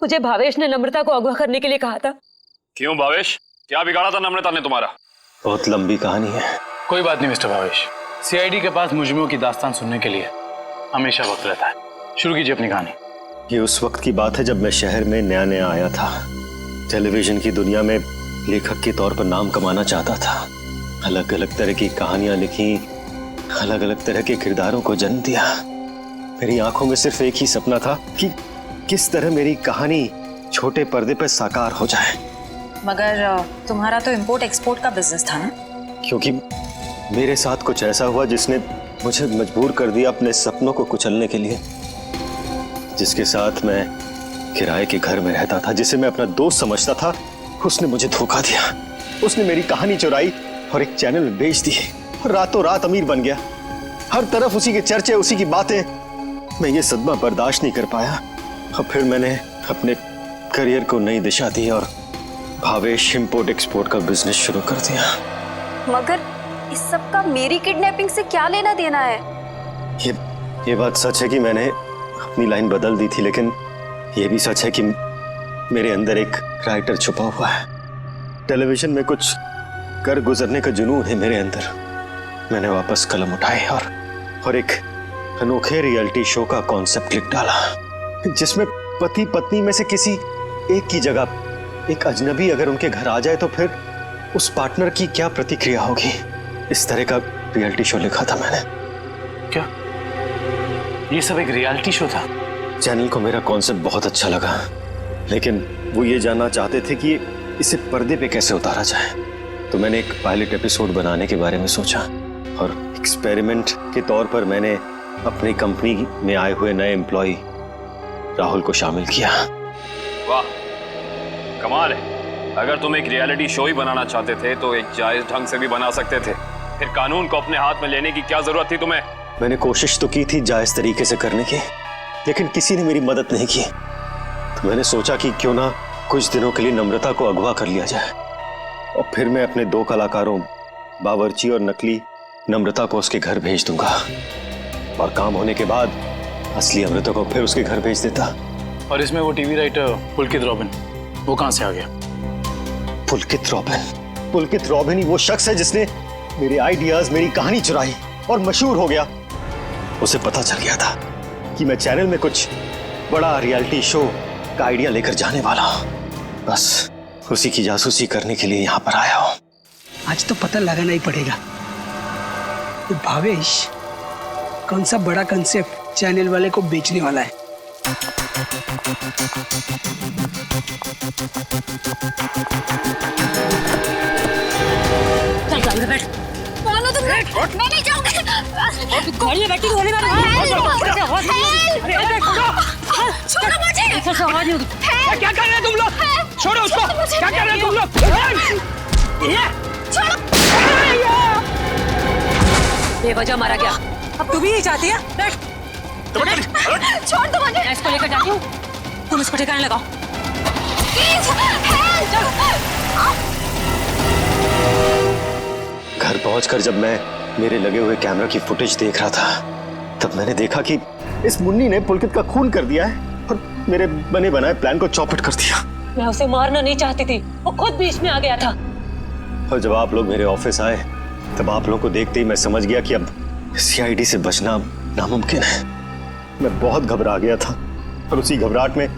मुझे भावेश ने नम्रता को अगवा करने के लिए कहा था। क्यों भावेश, क्या बिगाड़ा था नम्रता ने तुम्हारा? बहुत लंबी कहानी है। कोई बात नहीं मिस्टर भावेश, CID के पास मुजरिमों की दास्तान सुनने के लिए हमेशा वक्त रहता है। शुरू कीजिए अपनी कहानी। ये उस वक्त की बात है जब मैं शहर में नया नया आया था। टेलीविजन की दुनिया में लेखक के तौर पर नाम कमाना चाहता था। अलग अलग तरह की कहानियां लिखी, अलग अलग तरह के किरदारों को जन्म दिया। मेरी आंखों में सिर्फ एक ही सपना था कि किस तरह मेरी कहानी छोटे पर्दे पर साकार हो जाए। मगर तुम्हारा तो इंपोर्ट एक्सपोर्ट का बिजनेस था ना? क्योंकि मेरे साथ कुछ ऐसा हुआ जिसने मुझे मजबूर कर दिया अपने सपनों को कुचलने के लिए। जिसके साथ मैं किराए के घर में रहता था, जिसे मैं अपना दोस्त समझता था, उसने मुझे धोखा दिया। उसने मेरी कहानी चुराई और एक चैनल में बेच दी और रातों रात अमीर बन गया। हर तरफ उसी के चर्चे, उसी की बातें। मैं ये सदमा बर्दाश्त नहीं कर पाया और फिर मैंने अपने करियर को नई दिशा दी और भावेश इंपोर्ट एक्सपोर्ट का बिजनेस शुरू कर दिया। मगर इस सब का मेरी किडनैपिंग से क्या लेना देना है? ये बात सच है कि मैंने अपनी लाइन बदल दी थी, लेकिन ये भी सच है कि मेरे अंदर एक राइटर छुपा हुआ है। टेलीविजन में कुछ कर गुजरने का जुनून है मेरे अंदर। मैंने वापस कलम उठाई और और एक अनोखे रियलिटी शो का कॉन्सेप्ट लिख डाला, जिसमें पति पत्नी में से किसी एक की जगह एक अजनबी अगर उनके घर आ जाए तो फिर उस पार्टनर की क्या प्रतिक्रिया होगी। इस तरह का रियलिटी शो लिखा था मैंने। क्या ये सब एक रियलिटी शो था? चैनल को मेरा कॉन्सेप्ट बहुत अच्छा लगा, लेकिन वो ये जानना चाहते थे कि इसे पर्दे पे कैसे उतारा जाए। तो मैंने एक पायलट एपिसोड बनाने के बारे में सोचा और एक्सपेरिमेंट के तौर पर मैंने अपनी कंपनी में आए हुए नए एम्प्लॉय राहुल को शामिल किया। वाह, कमाल है। अगर तुम एक रियलिटी शो ही बनाना चाहते थे तो एक जायज ढंग से भी बना सकते थे। फिर कानून को अपने हाथ में लेने की क्या जरूरत थी तुम्हें? मैंने कोशिश तो की थी जायज तरीके से करने की, लेकिन किसी ने मेरी मदद नहीं की। तो मैंने सोचा कि क्यों ना कुछ दिनों के लिए नम्रता को अगवा कर लिया जाए और फिर मैं अपने 2 कलाकारों बावर्ची और नकली नम्रता को उसके घर भेज दूंगा और काम होने के बाद असली अमृता को फिर उसके घर भेज देता। और इसमें वो टीवी राइटर पुलकित रॉबिन, वो कहां से आ गया? पुलकित रॉबिन ही वो शख्स है जिसने मेरे आइडियाज, मेरी कहानी चुराई और मशहूर हो गया। उसे पता चल गया था कि मैं चैनल में कुछ बड़ा रियलिटी शो का आइडिया लेकर जाने वाला हूं। बस उसी की जासूसी करने के लिए यहाँ पर आया हूँ। आज तो पता लगाना ही पड़ेगा ये भावेश कौन सा बड़ा कंसेप्ट चैनल वाले को बेचने वाला है। चल गाड़ी में बैठ। बोलो तुम, मैं नहीं जाऊंगी। गाड़ी में बैठी गोली मारो। छोड़ो मुझे। क्या कर रहे हैं तुम लोग? छोड़ो उसको। क्या कर रहे हैं तुम लोग? छोड़ो। बेवजह मारा गया, अब तू भी नहीं चाहती है? बैठ। छोड़ दो मुझे। मैं इसको लेकर जाती हूँ, तुम इसको ठिकाने लगाओ। घर पहुंचकर जब मैं मेरे लगे हुए कैमरा की फुटेज देख रहा था तब मैंने देखा कि इस मुन्नी ने पुलकित का खून कर दिया है और मेरे बने बनाए प्लान को चौपट कर दिया। मैं उसे मारना नहीं चाहती थी, वो खुद बीच में आ गया था। और जब आप लोग मेरे ऑफिस आए तब आप लोगों को देखते ही मैं समझ गया कि अब सीआईडी से बचना नामुमकिन है। मैं बहुत घबरा गया था और उसी घबराहट में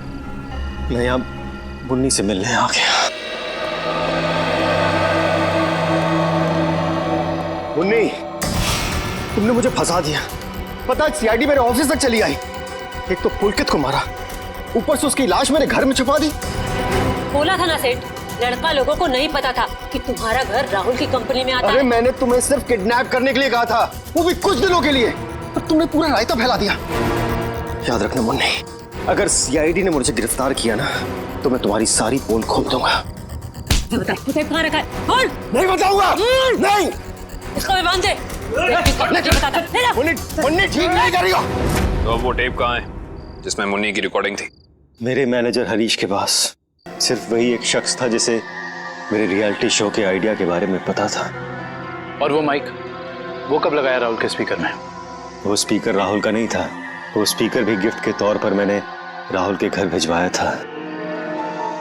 मैं यहाँ मुन्नी से मिलने आ गया। मुन्नी, तुमने मुझे फंसा दिया। पता है सीआईडी मेरे ऑफिस तक चली आई। एक तो पुलकित को मारा, ऊपर से उसकी लाश मेरे घर में छुपा दी। बोला था ना सेठ, लड़का लोगों को नहीं पता था कि तुम्हारा घर राहुल की कंपनी में आता है। अरे मैंने तुम्हें सिर्फ किडनैप करने के लिए कहा था, वो भी कुछ दिनों के लिए, पर तुमने पूरा रायता फैला दिया। याद रखना मुन्नी, अगर सीआईडी ने मुझे गिरफ्तार किया ना तो मैं तुम्हारी सारी पोल खोल दूंगा। बता कहाँ रखा है? बोल। नहीं बताऊंगा। नहीं, इसको भी बांध दे। मुन्नी ठीक नहीं कर रही हो। तो वो टेप कहाँ है जिसमें मुन्नी की रिकॉर्डिंग थी? मेरे मैनेजर हरीश के पास। सिर्फ वही एक शख्स था जिसे मेरे रियलिटी शो के आइडिया के बारे में पता था। और वो माइक, वो कब लगाया राहुल के स्पीकर में? वो स्पीकर राहुल का नहीं था, वो स्पीकर भी गिफ्ट के तौर पर मैंने राहुल के घर भिजवाया था।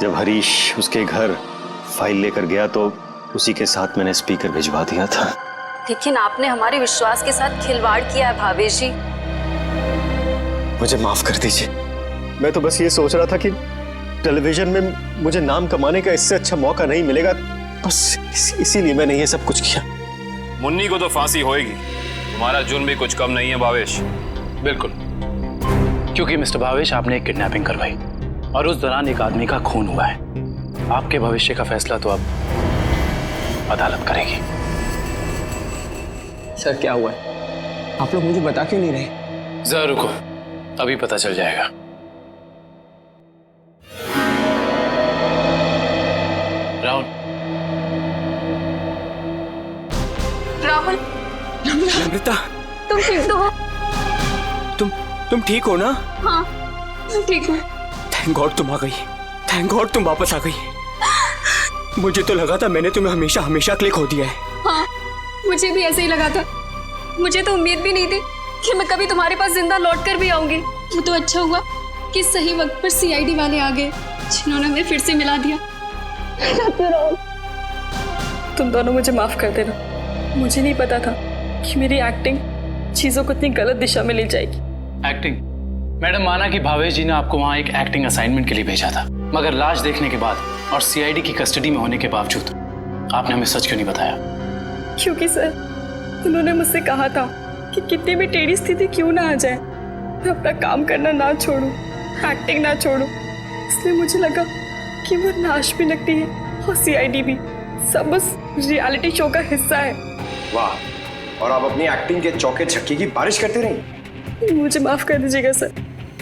जब हरीश उसके घर फाइल लेकर गया तो उसी के साथ मैंने स्पीकर भिजवा दिया था। लेकिन आपने हमारे विश्वास के साथ खिलवाड़ किया है भावेश जी। मुझे माफ कर दीजिए, मैं तो बस ये सोच रहा था कि टेलीविजन में मुझे नाम कमाने का इससे अच्छा मौका नहीं मिलेगा, बस इसीलिए मैंने ये सब कुछ किया। मुन्नी को तो फांसी होएगी, तुम्हारा जुर्म भी कुछ कम नहीं है भावेश। बिल्कुल, क्योंकि मिस्टर भावेश आपने एक किडनैपिंग करवाई और उस दौरान एक आदमी का खून हुआ है। आपके भविष्य का फैसला तो अब अदालत करेगी। सर क्या हुआ है? आप लोग मुझे बता क्यों नहीं रहे? जरा रुको, अभी पता चल जाएगा। राहुल, राहुल, नम्रता, तुम ठीक तो हो? तुम ठीक हो ना? हाँ, मैं ठीक हूँ। थैंक गॉड तुम आ गई। थैंक गॉड तुम वापस आ गई। मुझे तो लगा था मैंने तुम्हें हमेशा हमेशा के लिए खो दिया है। हाँ, मुझे भी ऐसे ही लगा था। मुझे तो उम्मीद भी नहीं थी कि मैं कभी तुम्हारे पास जिंदा लौट कर भी आऊंगी। वो तो अच्छा हुआ कि सही वक्त पर सीआईडी वाले आ गए, जिन्होंने हमें फिर से मिला दिया। तुम दोनों मुझे माफ कर देना। मुझे नहीं पता था कि मेरी एक्टिंग चीजों को इतनी गलत दिशा में ले जाएगी। एक्टिंग? मैडम, माना कि भावेश जी ने आपको वहाँ एक एक्टिंग असाइनमेंट के लिए भेजा था, मगर लाश देखने के बाद और सीआईडी की कस्टडी में होने के बावजूद आपने हमें सच क्यों नहीं बताया? क्योंकि सर उन्होंने मुझसे कहा था कि कितनी भी टेढ़ी स्थिति क्यों ना आ जाए, मैं अपना काम करना ना छोड़ूं, एक्टिंग ना छोड़ूं। इसलिए मुझे लगा कि वो नाश भी लगती है और सीआईडी भी सब बस रियलिटी शो का हिस्सा है। वाह, और आप अपनी एक्टिंग के चौके छक्के की बारिश करते रही। मुझे माफ कर दीजिएगा सर,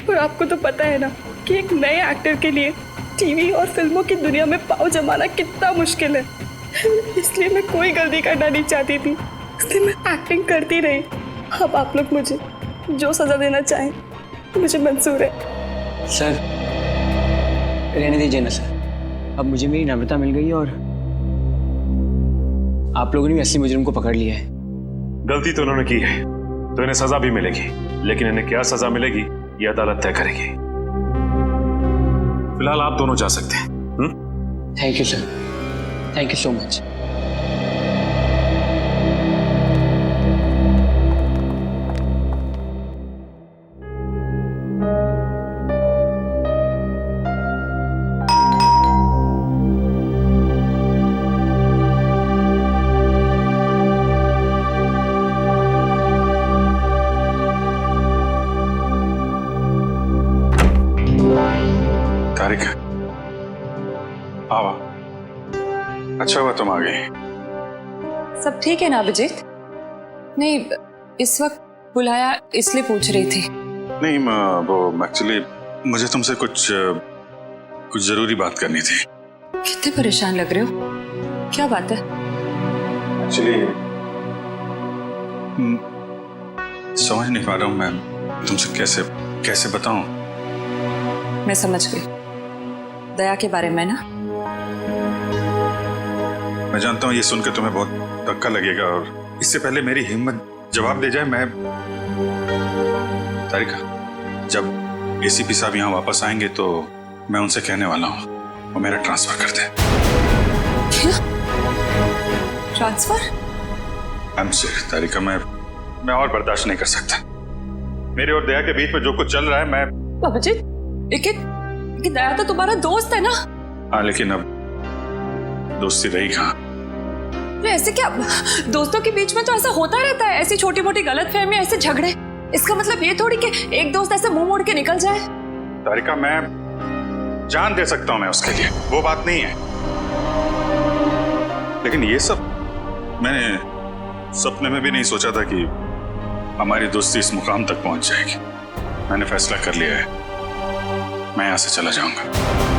और आपको तो पता है ना कि एक नए एक्टर के लिए टीवी और फिल्मों की दुनिया में पाँव जमाना कितना मुश्किल है। इसलिए मैं कोई गलती करना नहीं चाहती थी, इसलिए मैं एक्टिंग करती रही। अब आप लोग मुझे जो सजा देना चाहें मुझे मंजूर है। सर रहने दीजिए ना सर, अब मुझे मेरी नम्रता मिल गई है और आप लोगों ने भी असली मुजरिम को पकड़ लिया है। गलती तो उन्होंने की है तो इन्हें सजा भी मिलेगी, लेकिन इन्हें क्या सजा मिलेगी ये अदालत तय करेगी। फिलहाल आप दोनों जा सकते हैं। Thank you sir, thank you so much. Tarika, आओ। अच्छा हुआ तुम आ गए। सब ठीक है ना अभिजीत? नहीं, इस वक्त बुलाया इसलिए पूछ रही थी। नहीं वो एक्चुअली मुझे तुमसे कुछ जरूरी बात करनी थी। कितने परेशान लग रहे हो, क्या बात है? एक्चुअली समझ नहीं पा रहा हूँ मैं तुमसे कैसे बताऊं। मैं समझ गई, दया के बारे में ना? मैं जानता हूँ ये सुनकर तुम्हें बहुत धक्का लगेगा और इससे पहले मेरी हिम्मत जवाब दे जाए, मैं तारिका, जब एसीपी साहब यहाँ वापस आएंगे तो मैं उनसे कहने वाला हूँ वो मेरा ट्रांसफर कर दे। क्या? ट्रांसफर? आई एम सॉरी तारिका, मैं और बर्दाश्त नहीं कर सकता। मेरे और दया के बीच में जो कुछ चल रहा है, मैं अभिजीत, लेकिन दया तो तुम्हारा दोस्त है ना? हाँ, लेकिन अब दोस्ती रही कहाँ? ऐसे क्या, दोस्तों के बीच में तो ऐसा होता रहता है, ऐसी छोटी मोटी गलतफहमी, ऐसे झगड़े। इसका मतलब ये थोड़ी कि एक दोस्त ऐसे मुंह मोड़ के निकल जाए। तारिका, मैं जान दे सकता हूं मैं उसके लिए, वो बात नहीं है, लेकिन ये सब मैंने सपने में भी नहीं सोचा था कि हमारी दोस्ती इस मुकाम तक पहुंच जाएगी। मैंने फैसला कर लिया है, मैं यहां से चला जाऊंगा।